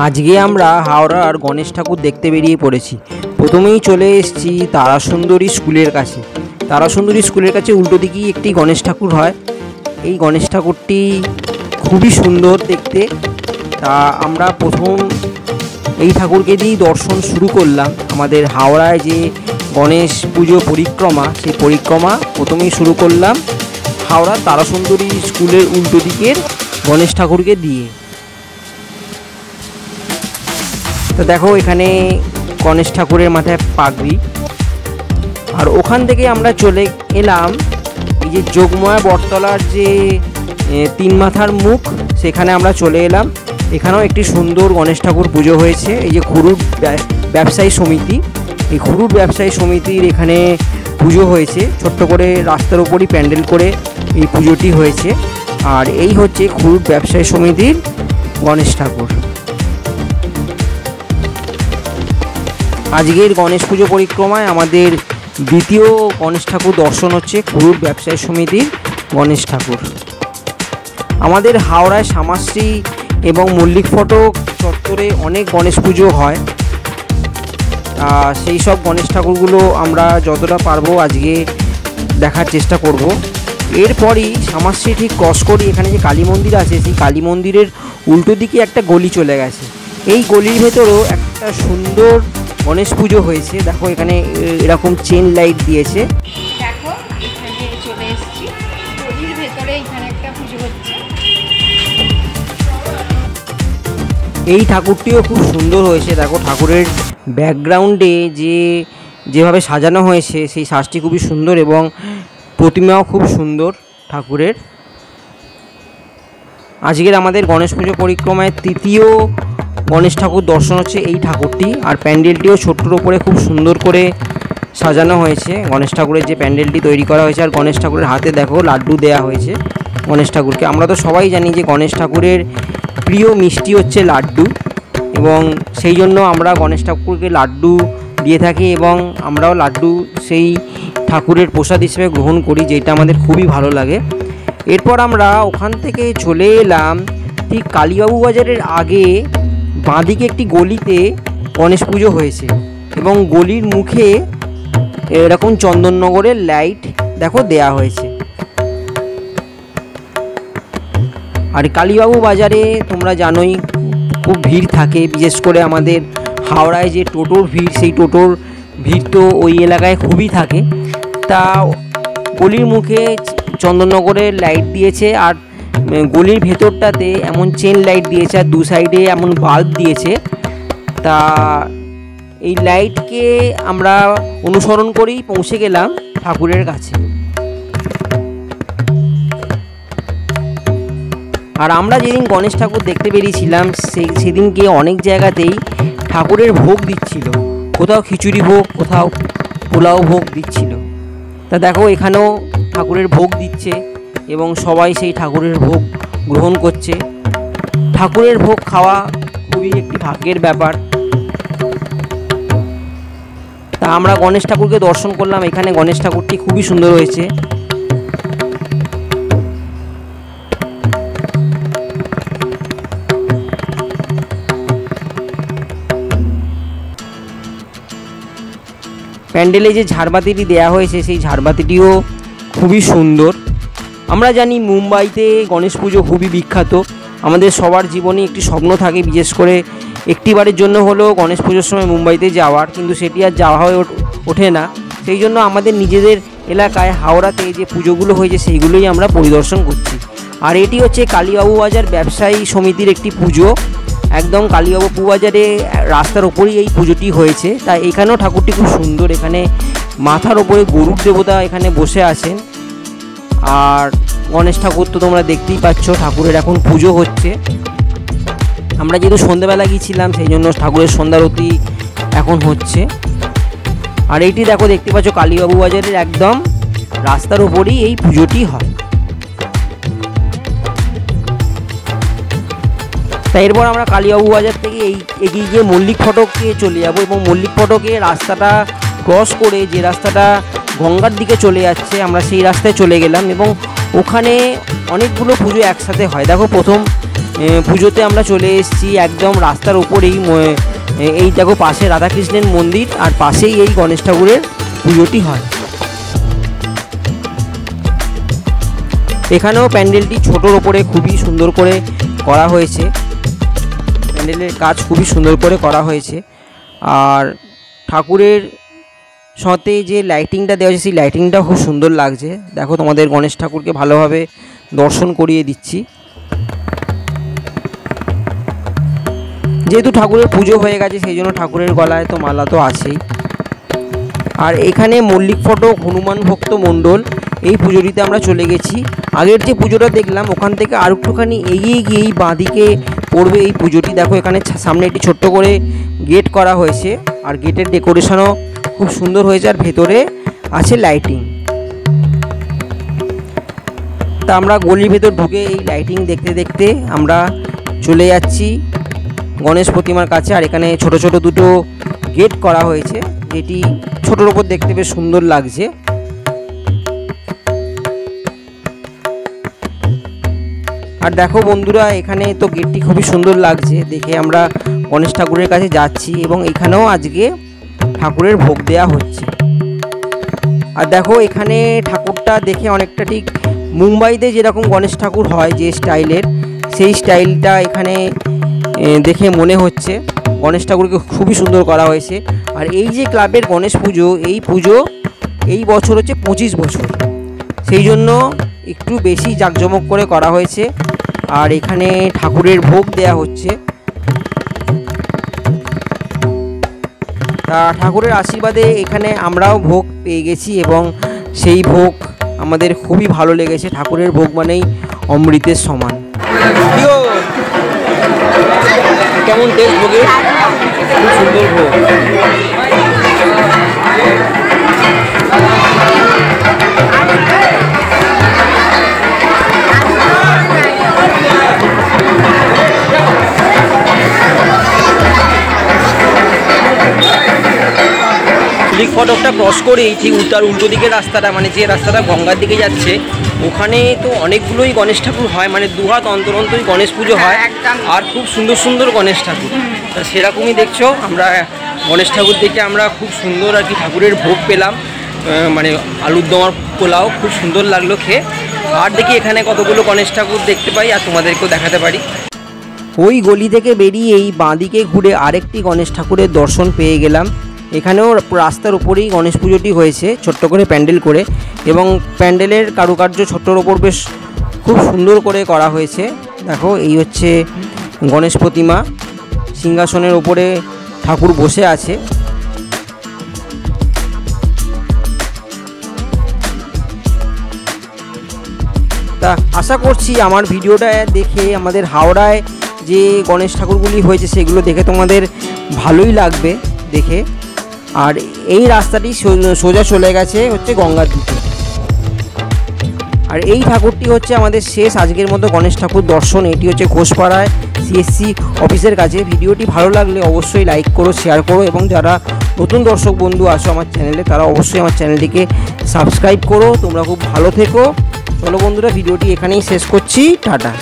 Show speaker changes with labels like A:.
A: আজকে আমরা হাওড়ার গণেশ ঠাকুর দেখতে বেরিয়ে পড়েছি। প্রথমেই চলে এসেছি তারাসুন্দরী স্কুলের কাছে। তারাসুন্দরী স্কুলের কাছে উল্টো দিকেই একটি গণেশ ঠাকুর হয়। এই গণেশ ঠাকুরটি খুবই সুন্দর দেখতে। তা আমরা প্রথম এই ঠাকুরকে দিয়েই দর্শন শুরু করলাম। আমাদের হাওড়ায় যে গণেশ পুজো পরিক্রমা, সেই পরিক্রমা প্রথমেই শুরু করলাম হাওড়া তারাসুন্দরী স্কুলের উল্টো দিকের গণেশ ঠাকুরকে দিয়ে। তো দেখো এখানে গণেশ ঠাকুরের মাথায় পাগড়ি। আর ওখান থেকে আমরা চলে এলাম এই যে যোগমায়া বটতলার যে তিন মাথার মুখ, সেখানে আমরা চলে এলাম। এখানেও একটি সুন্দর গণেশ ঠাকুর পুজো হয়েছে। এই যে খুরুট ব্যবসায়ী সমিতি, এই খুরুট ব্যবসায়ী সমিতির এখানে পুজো হয়েছে। ছোট্ট করে রাস্তার উপরই প্যান্ডেল করে এই পুজোটি হয়েছে। আর এই হচ্ছে খুরুট ব্যবসায়ী সমিতির গণেশ ঠাকুর। আজকের গণেশ পুজো পরিক্রমায় আমাদের দ্বিতীয় গণেশ ঠাকুর দর্শন হচ্ছে খুরুট ব্যবসায়ী সমিতির গণেশ ঠাকুর। আমাদের হাওড়ায় শ্যামাশ্রী এবং মল্লিক ফটক চত্বরে অনেক গণেশ পুজো হয়। সেই সব গণেশ ঠাকুরগুলো আমরা যতটা পারবো আজকে দেখার চেষ্টা করব। এরপরই শ্যামাশ্রী ঠিক ক্রস করি এখানে যে কালী মন্দির আছে, সেই কালী মন্দিরের উল্টো দিকে একটা গলি চলে গেছে। এই গলির ভেতরেও একটা সুন্দর গণেশ পুজো হয়েছে। দেখো এখানে এরকম চেন লাইট দিয়েছে।
B: দেখো এখানে চলে এসেছি, গলির ভেতরে এখানে একটা পুজো হচ্ছে।
A: এই ঠাকুরটিও খুব সুন্দর হয়েছে। দেখো ঠাকুরের ব্যাকগ্রাউন্ডে যেভাবে সাজানো হয়েছে সেই সাজটি খুবই সুন্দর এবং প্রতিমাও খুব সুন্দর ঠাকুরের। আজকের আমাদের গণেশ পুজো পরিক্রমায় তৃতীয় গণেশ ঠাকুর দর্শন হচ্ছে এই ঠাকুরটি। আর প্যান্ডেলটিও ছোট্টর উপরে খুব সুন্দর করে সাজানো হয়েছে। গণেশ ঠাকুরের যে প্যান্ডেলটি তৈরি করা হয়েছে, আর গণেশ ঠাকুরের হাতে দেখো লাড্ডু দেয়া হয়েছে গণেশ ঠাকুরকে। আমরা তো সবাই জানি যে গণেশ ঠাকুরের প্রিয় মিষ্টি হচ্ছে লাড্ডু, এবং সেই জন্য আমরা গণেশ ঠাকুরকে লাড্ডু দিয়ে থাকি এবং আমরাও লাড্ডু সেই ঠাকুরের প্রসাদ হিসেবে গ্রহণ করি, যেটা আমাদের খুবই ভালো লাগে। এরপর আমরা ওখান থেকে চলে এলাম ঠিক কালীবাবু বাজারের আগে বাঁদিকে একটি গলিতে গণেশ পুজো হয়েছে এবং গলির মুখে এরকম চন্দননগরের লাইট দেখো দেয়া হয়েছে। আর কালীবাবু বাজারে তোমরা জানোই খুব ভিড় থাকে, বিশেষ করে আমাদের হাওড়ায় যে টোটোর ভিড়, সেই টোটোর ভিড় তো ওই এলাকায় খুবই থাকে। তা গলির মুখে চন্দননগরের লাইট দিয়েছে, আর গলির ভেতরটাতে এমন চেন লাইট দিয়েছে, আর দু সাইডে এমন বাল্ব দিয়েছে। তা এই লাইটকে আমরা অনুসরণ করেই পৌঁছে গেলাম ঠাকুরের কাছে। আর আমরা যেদিন গণেশ ঠাকুর দেখতে বেরিয়েছিলাম সেদিনকে অনেক জায়গাতেই ঠাকুরের ভোগ দিচ্ছিল। কোথাও খিচুড়ি ভোগ, কোথাও পোলাও ভোগ দিচ্ছিল। তা দেখো এখানেও ঠাকুরের ভোগ দিচ্ছে এবং সবাই সেই ঠাকুরের ভোগ গ্রহণ করছে। ঠাকুরের ভোগ খাওয়া খুবই একটি ভাগ্যের ব্যাপার। তা আমরা গণেশ ঠাকুরকে দর্শন করলাম। এখানে গণেশ ঠাকুরটি খুবই সুন্দর হয়েছে। প্যান্ডেলে যে ঝাড়বাতিটি দেয়া হয়েছে সেই ঝাড়বাতিটিও খুবই সুন্দর। আমরা জানি মুম্বাইতে গণেশ পুজো খুবই বিখ্যাত। আমাদের সবার জীবনে একটি স্বপ্ন থাকে, বিশেষ করে একটিবারের জন্য হলেও গণেশ পুজোর সময় মুম্বাইতে যাওয়ার, কিন্তু সেটি আর যাওয়া হয়ে ওঠে না। সেই জন্য আমাদের নিজেদের এলাকায় হাওড়াতে যে পুজোগুলো হয়েছে সেইগুলোই আমরা পরিদর্শন করছি। আর এটি হচ্ছে কালীবাবু বাজার ব্যবসায়ী সমিতির একটি পুজো। একদম কালীবাবু বাজারে রাস্তার ওপরেই এই পুজোটি হয়েছে। তাই এখানেও ঠাকুরটি খুব সুন্দর। এখানে মাথার ওপরে গরুর দেবতা এখানে বসে আছেন। আর গণেশ ঠাকুর তো তোমরা দেখতেই পাচ্ছ, ঠাকুরের এখন পুজো হচ্ছে। আমরা যেহেতু সন্ধ্যাবেলা গিয়েছিলাম সেই জন্য ঠাকুরের সন্ধ্যারতি এখন হচ্ছে। আর এইটি দেখো দেখতে পাচ্ছ কালীবাবু বাজারের একদম রাস্তার ওপরেই এই পুজোটি হয়। তাই এরপর আমরা কালীবাবু বাজার থেকে এগিয়ে গিয়ে মল্লিক ফটকে চলে যাব এবং মল্লিক ফটকে রাস্তাটা ক্রস করে যে রাস্তাটা গঙ্গার দিকে চলে যাচ্ছে আমরা সেই রাস্তায় চলে গেলাম এবং ওখানে অনেকগুলো পুজো একসাথে হয়। দেখো প্রথম পুজোতে আমরা চলে এসেছি একদম রাস্তার উপরেই। এই দেখো পাশে রাধাকৃষ্ণের মন্দির আর পাশেই এই গণেশ ঠাকুরের পুজোটি হয়। এখানেও প্যান্ডেলটি ছোটোর ওপরে খুবই সুন্দর করে করা হয়েছে, প্যান্ডেলের কাজ খুবই সুন্দর করে করা হয়েছে। আর ঠাকুরের সাথে যে লাইটিংটা দেওয়া হয়েছে সেই লাইটিংটাও খুব সুন্দর লাগছে। দেখো তোমাদের গণেশ ঠাকুরকে ভালোভাবে দর্শন করিয়ে দিচ্ছি। যেহেতু ঠাকুরের পুজো হয়ে গেছে সেই জন্য ঠাকুরের গলায় তো মালা তো আছেই। আর এখানে মল্লিক ফটক হনুমান ভক্ত মণ্ডল এই পুজোটিতে আমরা চলে গেছি। আগের যে পুজোটা দেখলাম ওখান থেকে আর একটুখানি এগিয়ে গিয়েই বাঁদিকে পড়বে এই পুজোটি। দেখো এখানে সামনে একটি ছোট্ট করে গেট করা হয়েছে আর গেটের ডেকোরেশনও খুব সুন্দর হয়েছে আর ভেতরে আছে লাইটিং। তা আমরা গলির ভেতর ঢুকে এই লাইটিং দেখতে দেখতে আমরা চলে যাচ্ছি গণেশ প্রতিমার কাছে। আর এখানে ছোট ছোট দুটো গেট করা হয়েছে, যেটি ছোটোর ওপর দেখতে বেশ সুন্দর লাগছে। আর দেখো বন্ধুরা, এখানে তো গেটটি খুবই সুন্দর লাগছে দেখে। আমরা গণেশ ঠাকুরের কাছে যাচ্ছি এবং এখানেও আজকে ঠাকুরের ভোগ দেওয়া হচ্ছে। আর দেখো এখানে ঠাকুরটা দেখে অনেকটা ঠিক মুম্বাইতে যেরকম গণেশ ঠাকুর হয় যে স্টাইলের, সেই স্টাইলটা এখানে দেখে মনে হচ্ছে। গণেশ ঠাকুরকে খুবই সুন্দর করা হয়েছে। আর এই যে ক্লাবের গণেশ পুজো, এই পুজো এই বছর হচ্ছে 25 বছর, সেই জন্য একটু বেশি জাঁকজমক করে করা হয়েছে। আর এখানে ঠাকুরের ভোগ দেয়া হচ্ছে। তা ঠাকুরের আশীর্বাদে এখানে আমরাও ভোগ পেয়ে গেছি এবং সেই ভোগ আমাদের খুবই ভালো লেগেছে। ঠাকুরের ভোগ মানেই অমৃতের সমান। কেমন টেস্ট ভোগের? খুব সুন্দর ভোগ। মল্লিক ফটকটা ক্রস করেই ঠিক উল্টো দিকের রাস্তাটা, মানে যে রাস্তাটা গঙ্গার দিকে যাচ্ছে, ওখানে তো অনেকগুলোই গণেশ ঠাকুর হয়, মানে দুহাত অন্তর অন্তরই গণেশ পুজো হয় আর খুব সুন্দর সুন্দর গণেশ ঠাকুর। তা সেরকমই দেখছো, আমরা গণেশ ঠাকুর দেখে আমরা খুব সুন্দর আর কি ঠাকুরের ভোগ পেলাম, মানে আলুর দমার পোলাও খুব সুন্দর লাগলো খেয়ে। আর দেখি এখানে কতগুলো গণেশ ঠাকুর দেখতে পাই আর তোমাদেরকেও দেখাতে পারি। ওই গলি থেকে বেরিয়ে এই বাঁদিকে ঘুরে আরেকটি গণেশ ঠাকুরের দর্শন পেয়ে গেলাম। এখানেও রাস্তার উপরেই গণেশ পুজোটি হয়েছে ছোট্ট করে প্যান্ডেল করে, এবং প্যান্ডেলের কারুকার্য ছোট্টর ওপর বেশ খুব সুন্দর করে করা হয়েছে। দেখো এই হচ্ছে গণেশ প্রতিমা, সিংহাসনের ওপরে ঠাকুর বসে আছে। তা আশা করছি আমার ভিডিওটা দেখে আমাদের হাওড়ায় যে গণেশ ঠাকুরগুলি হয়েছে সেগুলো দেখে তোমাদের ভালোই লাগবে দেখে। আর এই রাস্তাটি সোজা চলে গেছে হচ্ছে গঙ্গার দিকে। আর এই ঠাকুরটি হচ্ছে আমাদের শেষ আজকের মতো গণেশ ঠাকুর দর্শন। এটি হচ্ছে ঘোষপাড়ায় সিএসসি অফিসের কাছে। ভিডিওটি ভালো লাগলে অবশ্যই লাইক করো, শেয়ার করো, এবং যারা নতুন দর্শক বন্ধু আসো আমার চ্যানেলে তারা অবশ্যই আমার চ্যানেলটিকে সাবস্ক্রাইব করো। তোমরা খুব ভালো থেকো। চলো বন্ধুরা, ভিডিওটি এখানেই শেষ করছি। টাটা।